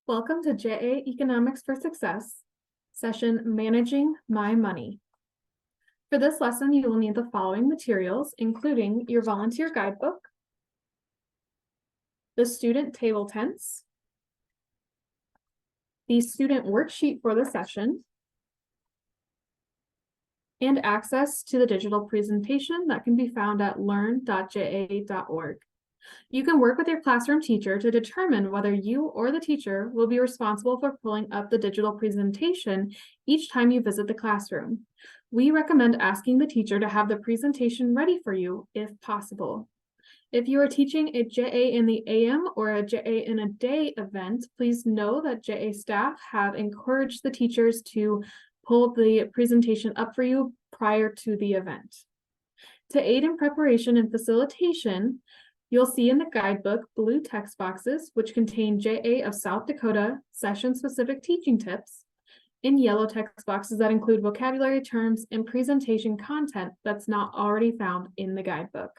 Welcome to JA Economics for Success, session Managing My Money. For this lesson, you will need the following materials, including your volunteer guidebook, the student table tents, the student worksheet for the session, and access to the digital presentation that can be found at learn.ja.org. You can work with your classroom teacher to determine whether you or the teacher will be responsible for pulling up the digital presentation each time you visit the classroom. We recommend asking the teacher to have the presentation ready for you if possible. If you are teaching a JA in the AM or a JA in a day event, please know that JA staff have encouraged the teachers to pull the presentation up for you prior to the event. To aid in preparation and facilitation, you'll see in the guidebook blue text boxes, which contain JA of South Dakota session-specific teaching tips, and yellow text boxes that include vocabulary terms and presentation content that's not already found in the guidebook.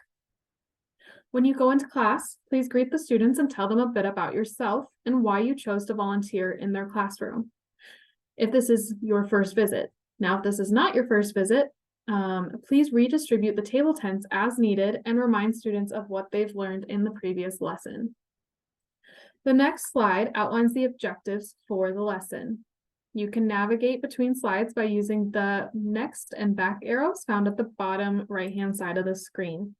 When you go into class, please greet the students and tell them a bit about yourself and why you chose to volunteer in their classroom, if this is your first visit. Now, if this is not your first visit, please redistribute the table tents as needed and remind students of what they've learned in the previous lesson. The next slide outlines the objectives for the lesson. You can navigate between slides by using the next and back arrows found at the bottom right-hand side of the screen.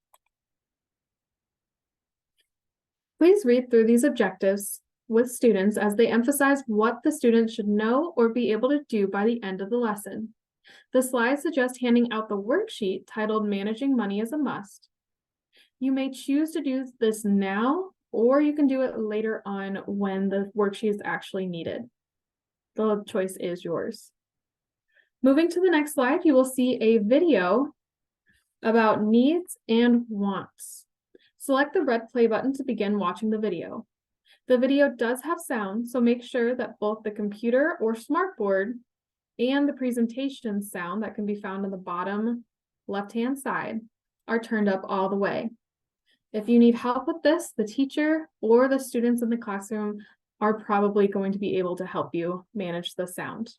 Please read through these objectives with students as they emphasize what the students should know or be able to do by the end of the lesson. The slides suggest handing out the worksheet titled Managing Money is a Must. You may choose to do this now, or you can do it later on when the worksheet is actually needed. The choice is yours. Moving to the next slide, you will see a video about needs and wants. Select the red play button to begin watching the video. The video does have sound, so make sure that both the computer or smartboard and the presentation sound that can be found on the bottom left-hand side are turned up all the way. If you need help with this, the teacher or the students in the classroom are probably going to be able to help you manage the sound.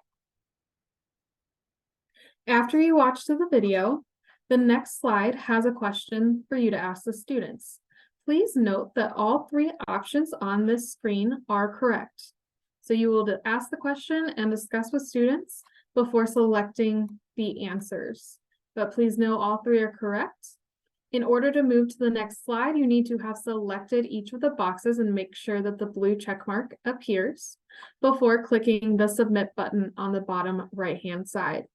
After you watch the video, the next slide has a question for you to ask the students. Please note that all three options on this screen are correct. So you will ask the question and discuss with students before selecting the answers. But please know all three are correct. In order to move to the next slide, you need to have selected each of the boxes and make sure that the blue check mark appears before clicking the submit button on the bottom right-hand side.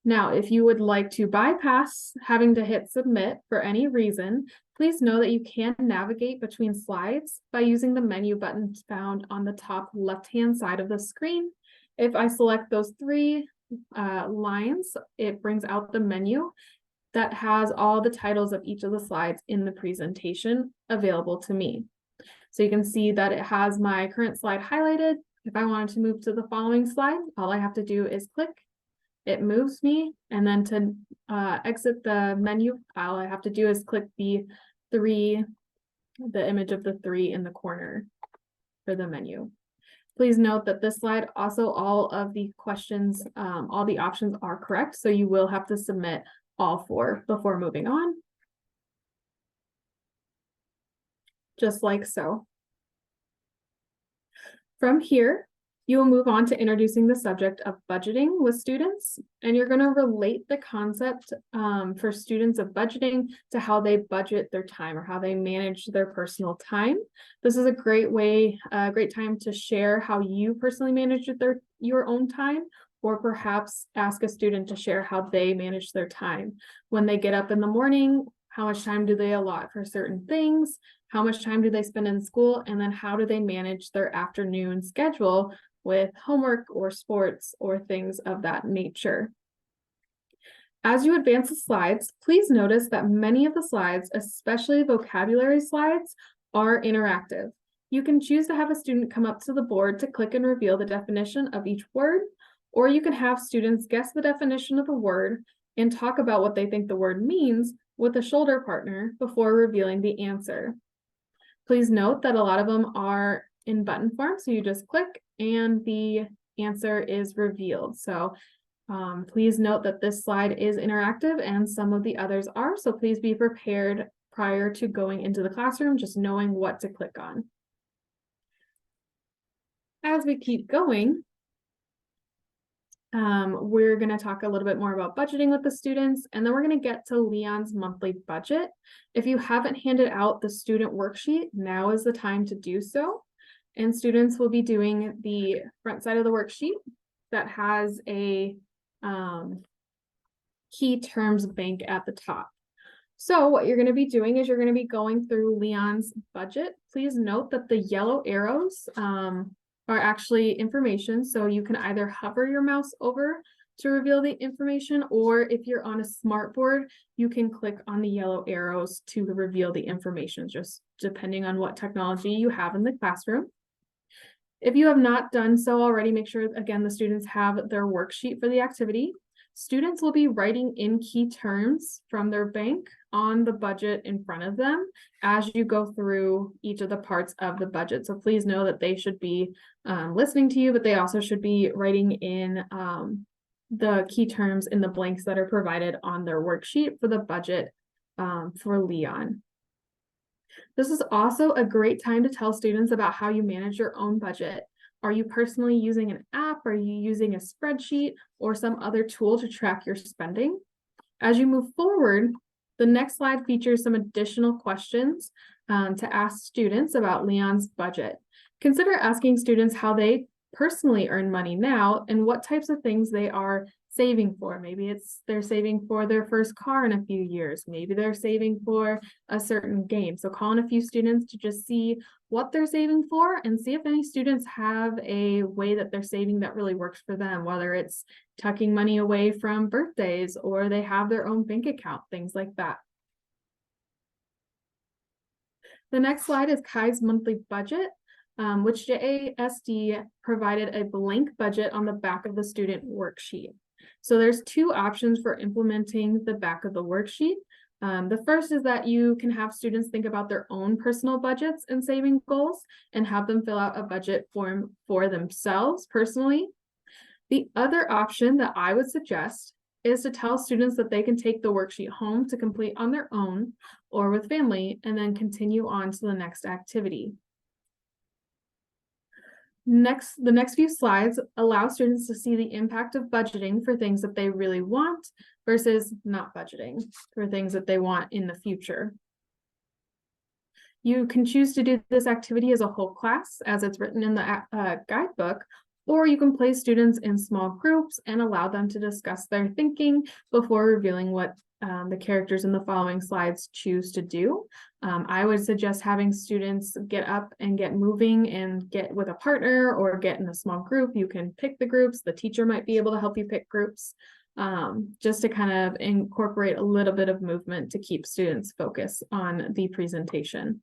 Now, if you would like to bypass having to hit submit for any reason, please know that you can navigate between slides by using the menu buttons found on the top left-hand side of the screen. If I select those three lines, it brings out the menu that has all the titles of each of the slides in the presentation available to me. So you can see that it has my current slide highlighted. If I wanted to move to the following slide, all I have to do is click. It moves me, and then to exit the menu, all I have to do is click the image of the three in the corner for the menu. Please note that this slide also all of the questions, all the options are correct, so you will have to submit all four before moving on. Just like so. From here, you will move on to introducing the subject of budgeting with students, and you're going to relate the concept for students of budgeting to how they budget their time or how they manage their personal time. This is a great time to share how you personally manage your own time, or perhaps ask a student to share how they manage their time. When they get up in the morning, how much time do they allot for certain things? How much time do they spend in school? And then how do they manage their afternoon schedule with homework or sports or things of that nature? As you advance the slides, please notice that many of the slides, especially vocabulary slides, are interactive. You can choose to have a student come up to the board to click and reveal the definition of each word, or you can have students guess the definition of a word and talk about what they think the word means with a shoulder partner before revealing the answer. Please note that a lot of them are in button form. So you just click and the answer is revealed. So please note that this slide is interactive and some of the others are, so please be prepared prior to going into the classroom, just knowing what to click on. As we keep going, we're going to talk a little bit more about budgeting with the students, and then we're going to get to Leon's monthly budget. If you haven't handed out the student worksheet, now is the time to do so. And students will be doing the front side of the worksheet that has a key terms bank at the top. So what you're going to be doing is you're going to be going through Leon's budget. Please note that the yellow arrows are actually information. So you can either hover your mouse over to reveal the information, or if you're on a smart board, you can click on the yellow arrows to reveal the information, just depending on what technology you have in the classroom. If you have not done so already, make sure, again, the students have their worksheet for the activity. Students will be writing in key terms from their bank on the budget in front of them as you go through each of the parts of the budget. So please know that they should be listening to you, but they also should be writing in the key terms in the blanks that are provided on their worksheet for the budget for Leon. This is also a great time to tell students about how you manage your own budget. Are you personally using an app? Are you using a spreadsheet or some other tool to track your spending? As you move forward, the next slide features some additional questions to ask students about Leon's budget. Consider asking students how they personally earn money now and what types of things they are saving for. Maybe they're saving for their first car in a few years. Maybe they're saving for a certain game. So call in a few students to just see what they're saving for and see if any students have a way that they're saving that really works for them, whether it's tucking money away from birthdays or they have their own bank account, things like that. The next slide is Kai's monthly budget, which JASD provided a blank budget on the back of the student worksheet. So there's two options for implementing the back of the worksheet. The first is that you can have students think about their own personal budgets and saving goals and have them fill out a budget form for themselves personally. The other option that I would suggest is to tell students that they can take the worksheet home to complete on their own or with family and then continue on to the next activity. The next few slides allow students to see the impact of budgeting for things that they really want versus not budgeting for things that they want in the future. You can choose to do this activity as a whole class, as it's written in the guidebook, or you can place students in small groups and allow them to discuss their thinking before revealing what the characters in the following slides choose to do. I would suggest having students get up and get moving and get with a partner or get in a small group. You can pick the groups. The teacher might be able to help you pick groups just to kind of incorporate a little bit of movement to keep students focused on the presentation.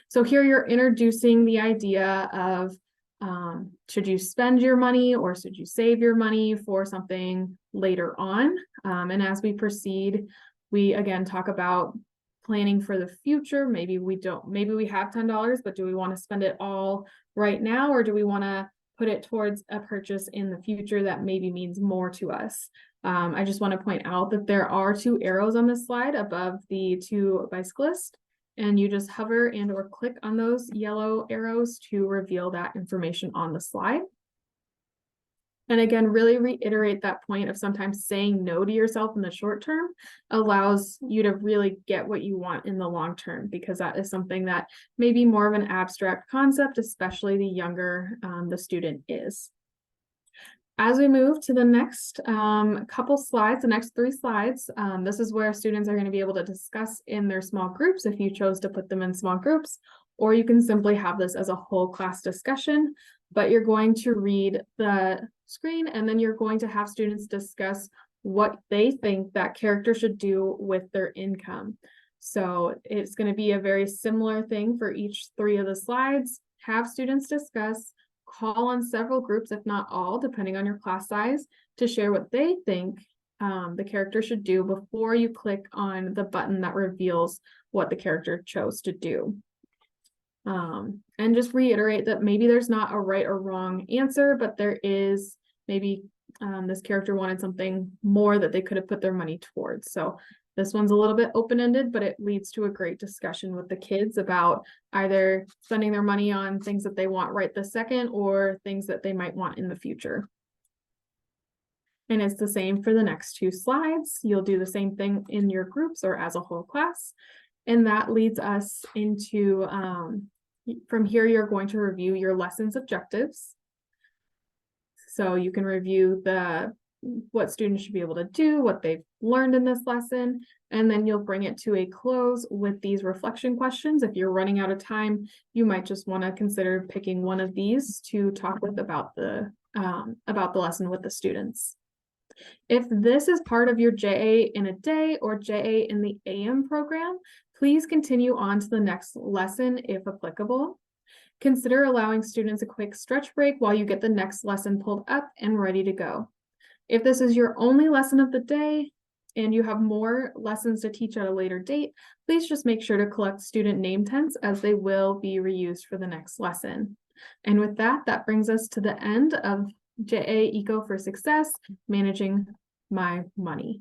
So here you're introducing the idea of should you spend your money or should you save your money for something later on? And as we proceed, we again talk about planning for the future. Maybe we have $10, but do we want to spend it all right now, or do we want to put it towards a purchase in the future that maybe means more to us? I just want to point out that there are two arrows on this slide above the two bicyclists. And you just hover and or click on those yellow arrows to reveal that information on the slide. And again, really reiterate that point of sometimes saying no to yourself in the short term allows you to really get what you want in the long term, because that is something that may be more of an abstract concept, especially the younger the student is. As we move to the next couple slides, the next 3 slides, this is where students are going to be able to discuss in their small groups if you chose to put them in small groups, or you can simply have this as a whole class discussion, but you're going to read the screen and then you're going to have students discuss what they think that character should do with their income. So it's going to be a very similar thing for each 3 of the slides. Have students discuss, call on several groups, if not all, depending on your class size, to share what they think the character should do before you click on the button that reveals what the character chose to do. And just reiterate that maybe there's not a right or wrong answer, but there is maybe this character wanted something more that they could have put their money towards. So this one's a little bit open-ended, but it leads to a great discussion with the kids about either spending their money on things that they want right this second or things that they might want in the future. And it's the same for the next 2 slides. You'll do the same thing in your groups or as a whole class. And that leads us into, from here, you're going to review your lesson's objectives. So you can review what students should be able to do, what they've learned in this lesson, and then you'll bring it to a close with these reflection questions. If you're running out of time, you might just want to consider picking one of these to talk with about the lesson with the students. If this is part of your JA in a day or JA in the AM program, please continue on to the next lesson if applicable. Consider allowing students a quick stretch break while you get the next lesson pulled up and ready to go. If this is your only lesson of the day and you have more lessons to teach at a later date, please just make sure to collect student name tags as they will be reused for the next lesson. And with that, that brings us to the end of JA Eco for Success, Managing My Money.